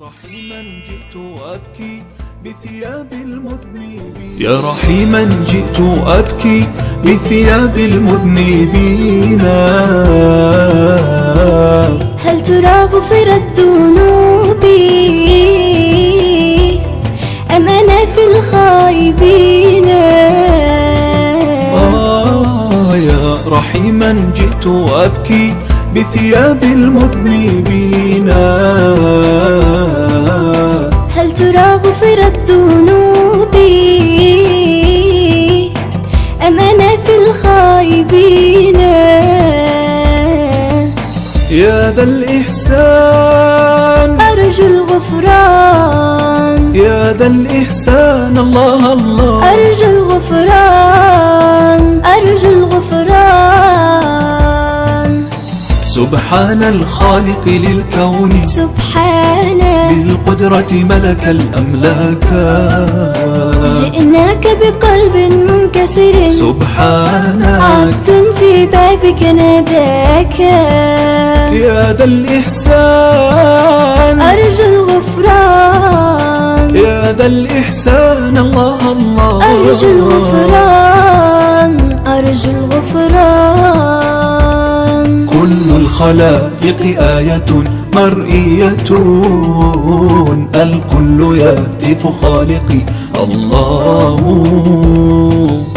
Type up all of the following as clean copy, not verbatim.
رحيما جئت أبكي بثياب المذنبين، يا رحيما جئت أبكي بثياب المذنبين. هل ترى غفرت ذنوبي أم أنا في الخائبين؟ يا رحيما جئت أبكي بثياب المذنبين. هل ترى غفرت ذنوبي أم أنا في الخائبين؟ يا ذا الإحسان أرجو الغفران، يا ذا الإحسان الله الله، أرجو الغفران، أرجو الغفران. سبحان الخالق للكون، سبحانه بالقدرة ملك الأملاك. جئناك بقلب منكسر، سبحانك عبد في بابك ناداك. يا ذا الإحسان أرجو الغفران، يا ذا الإحسان الله الله، أرجو الغفران، أرجو الغفران. كل الخلائق آية مرئية، الكل يهتف خالقي الله.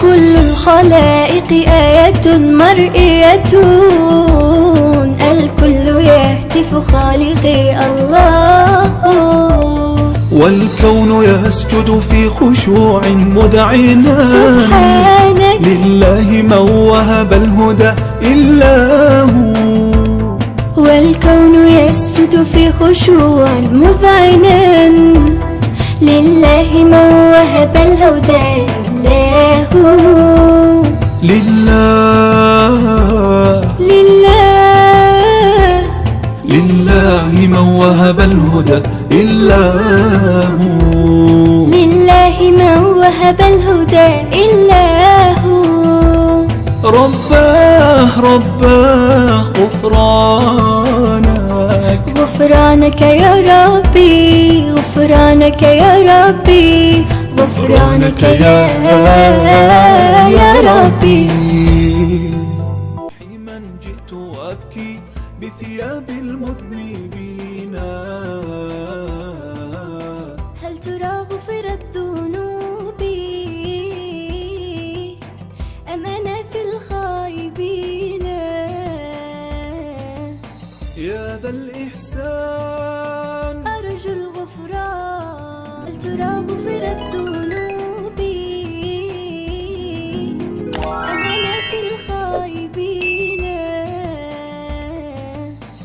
كل الخلائق آية مرئية، الكل يهتف خالقي الله. والكون يسجد في خشوع مذعنا، سبحانك لله من وهب الهدى إلا هو. والكون يسجد في خشوع مذعنا، لله من وهب الهدى إلا هو. لله لله لله من وهب الهدى إلا هو. لله من وهب الهدى إلا هو. رباه رباه غفرانك، غفرانك يا ربي، غفرانك يا ربي، غفرانك يا ربي. رحيما جئت أبكي بثياب المذنبين. هل ترى غفرت ذنوبي أم أنا في الخائبين؟ يا ذا الإحسان أرجو الغفران. هل ترى غفرت ذنوبي